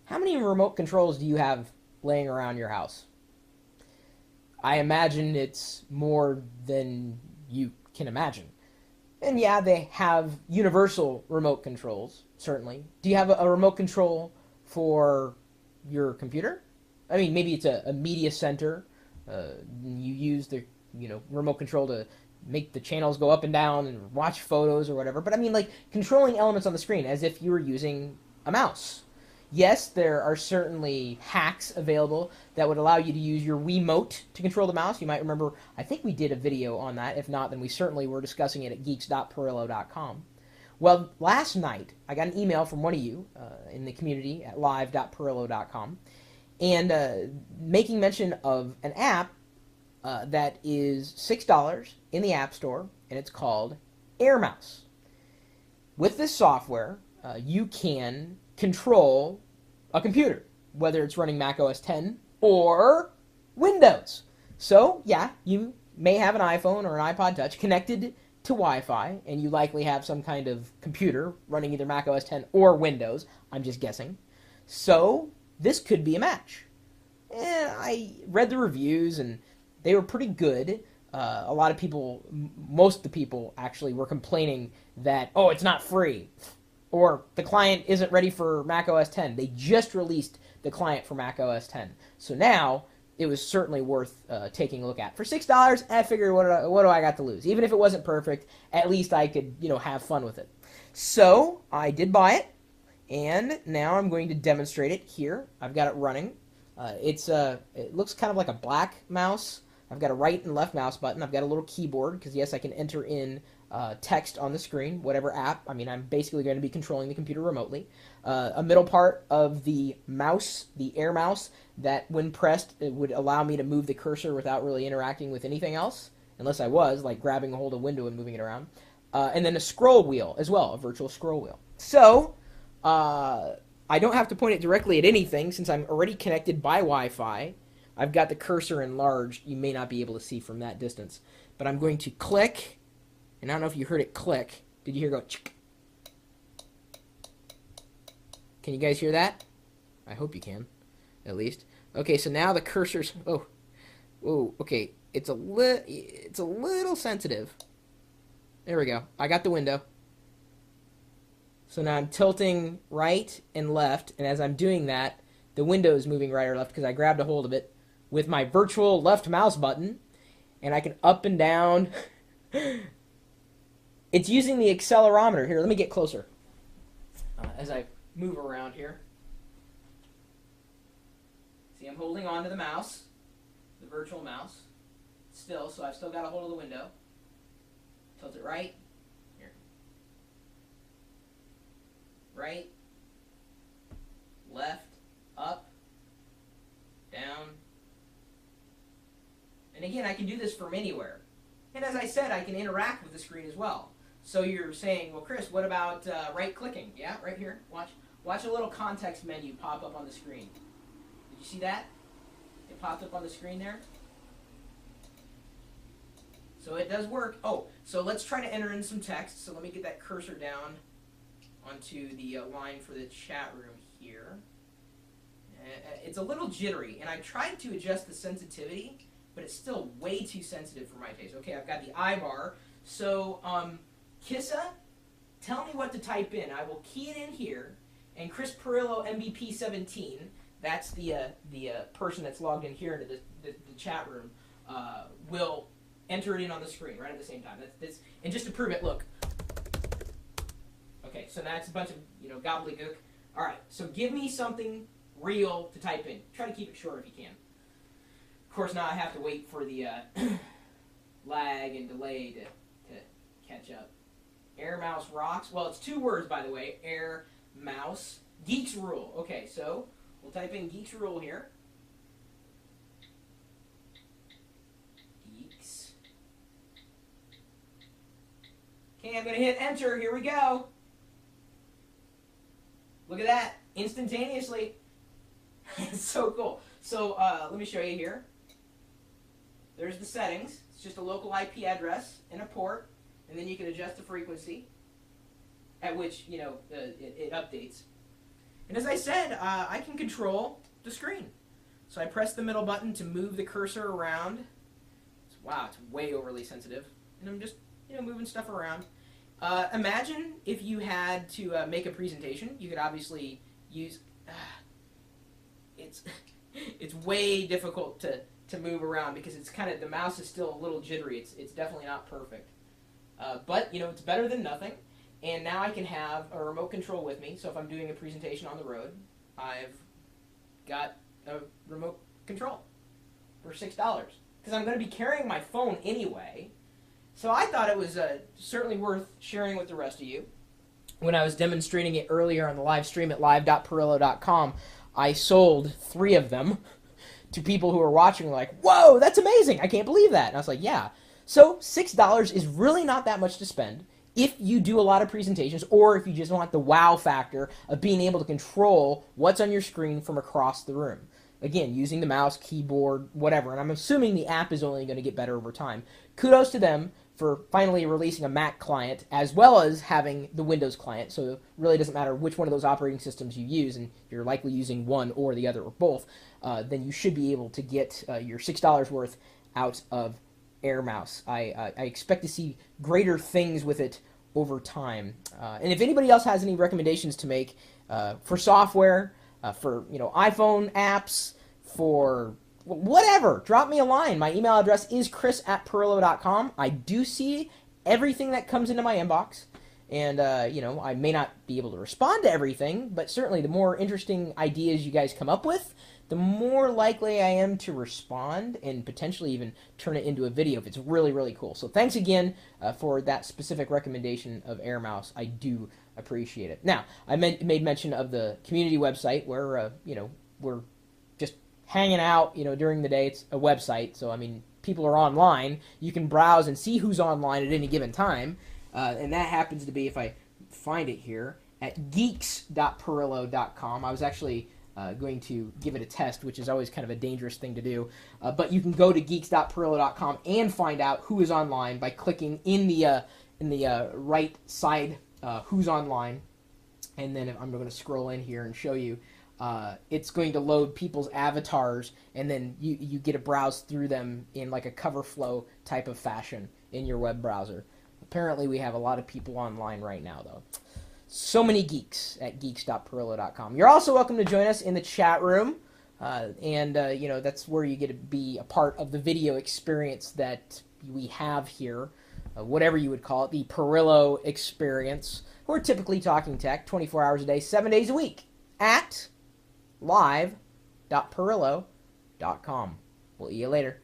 How many remote controls do you have laying around your house? I imagine it's more than you can imagine. And yeah, they have universal remote controls, certainly. Do you have a remote control for your computer? I mean, maybe it's a media center. You use the remote control to make the channels go up and down and watch photos or whatever. But I mean, like controlling elements on the screen as if you were using a mouse. Yes, there are certainly hacks available that would allow you to use your Wiimote to control the mouse. You might remember, I think we did a video on that. If not, then we certainly were discussing it at geeks.perillo.com. Well, last night, I got an email from one of you in the community at live.perillo.com and making mention of an app that is $6 in the App Store, and it's called AirMouse. With this software, you can control a computer, whether it's running Mac OS X or Windows. So, yeah, you may have an iPhone or an iPod Touch connected to Wi-Fi, and you likely have some kind of computer running either Mac OS X or Windows. I'm just guessing. So, this could be a match. And I read the reviews, and they were pretty good. A lot of people, most of the people actually were complaining that, oh, it's not free, or the client isn't ready for Mac OS X. They just released the client for Mac OS X. So now it was certainly worth taking a look at. For $6, I figured, what do I got to lose? Even if it wasn't perfect, at least I could, have fun with it. So I did buy it, and now I'm going to demonstrate it here. I've got it running. It looks kind of like a black mouse. I've got a right and left mouse button. I've got a little keyboard because, yes, I can enter in text on the screen, whatever app. I mean, I'm basically going to be controlling the computer remotely. A middle part of the mouse, the Air Mouse, that when pressed, it would allow me to move the cursor without really interacting with anything else, unless I was, like grabbing a hold of a window and moving it around. And then a scroll wheel as well, a virtual scroll wheel. So, I don't have to point it directly at anything since I'm already connected by Wi-Fi. I've got the cursor enlarged. You may not be able to see from that distance. But I'm going to click, and I don't know if you heard it click. Did you hear it go chick? Can you guys hear that? I hope you can, at least. Okay, so now the cursor's, okay. It's a little sensitive. There we go. I got the window. So now I'm tilting right and left, and as I'm doing that, the window is moving right or left because I grabbed a hold of it with my virtual left mouse button, and I can up and down. It's using the accelerometer. Here, let me get closer as I move around here. See, I'm holding on to the mouse, the virtual mouse, still, so I've still got a hold of the window. Tilt it right. Here. Right. Left. Up. Down. And again, I can do this from anywhere. And as I said, I can interact with the screen as well. So you're saying, well, Chris, what about right-clicking? Yeah, right here. Watch a little context menu pop up on the screen. Did you see that? It popped up on the screen there. So it does work. Oh, so let's try to enter in some text. So let me get that cursor down onto the line for the chat room here. It's a little jittery, and I tried to adjust the sensitivity, but it's still way too sensitive for my taste. Okay, I've got the I bar. So, Kissa, tell me what to type in. I will key it in here, and Chris Perillo MVP17, that's the person that's logged in here into the chat room, will enter it in on the screen right at the same time. And just to prove it, look. Okay, so that's a bunch of gobbledygook. All right, so give me something real to type in. Try to keep it short if you can. Of course, now I have to wait for the lag and delay to catch up. Air Mouse rocks. Well, it's 2 words, by the way. Air Mouse. Geeks rule. Okay, so we'll type in Geeks rule here. Geeks. Okay, I'm going to hit enter. Here we go. Look at that. Instantaneously. It's so cool. So let me show you here. There's the settings. It's just a local IP address and a port, and then you can adjust the frequency at which it updates. And as I said, I can control the screen. So I press the middle button to move the cursor around. Wow, it's way overly sensitive. And I'm just, moving stuff around. Imagine if you had to make a presentation. You could obviously use... it's it's way difficult to move around because it's kind of... The mouse is still a little jittery. It's definitely not perfect. But, it's better than nothing. And now I can have a remote control with me. So if I'm doing a presentation on the road, I've got a remote control for $6. Because I'm going to be carrying my phone anyway. So I thought it was certainly worth sharing with the rest of you. When I was demonstrating it earlier on the live stream at live.pirillo.com, I sold 3 of them to people who were watching like, whoa, that's amazing. I can't believe that. And I was like, yeah. So $6 is really not that much to spend if you do a lot of presentations or if you just want the wow factor of being able to control what's on your screen from across the room. Again, using the mouse, keyboard, whatever. And I'm assuming the app is only going to get better over time. Kudos to them for finally releasing a Mac client as well as having the Windows client. So it really doesn't matter which one of those operating systems you use, and you're likely using one or the other or both, then you should be able to get your $6 worth out of Air Mouse. I expect to see greater things with it over time. And if anybody else has any recommendations to make for software, for iPhone apps, for whatever, drop me a line. My email address is chris@pirillo.com. I do see everything that comes into my inbox, and I may not be able to respond to everything, but certainly the more interesting ideas you guys come up with, the more likely I am to respond and potentially even turn it into a video if it's really, really cool. So thanks again for that specific recommendation of Air Mouse. I do appreciate it. Now, I made mention of the community website where, we're just hanging out, during the day. It's a website, so, people are online. You can browse and see who's online at any given time, and that happens to be, if I find it here, at geeks.pirillo.com. I was actually going to give it a test, which is always kind of a dangerous thing to do. But you can go to geeks.pirillo.com and find out who is online by clicking in the right side who's online. And then I'm going to scroll in here and show you. It's going to load people's avatars, and then you get to browse through them in like a cover flow type of fashion in your web browser. Apparently we have a lot of people online right now, though. So many geeks at geeks.pirillo.com. You're also welcome to join us in the chat room, and that's where you get to be a part of the video experience that we have here, whatever you would call it, the Pirillo experience. We're typically talking tech 24 hours a day, 7 days a week at live.pirillo.com. We'll see you later.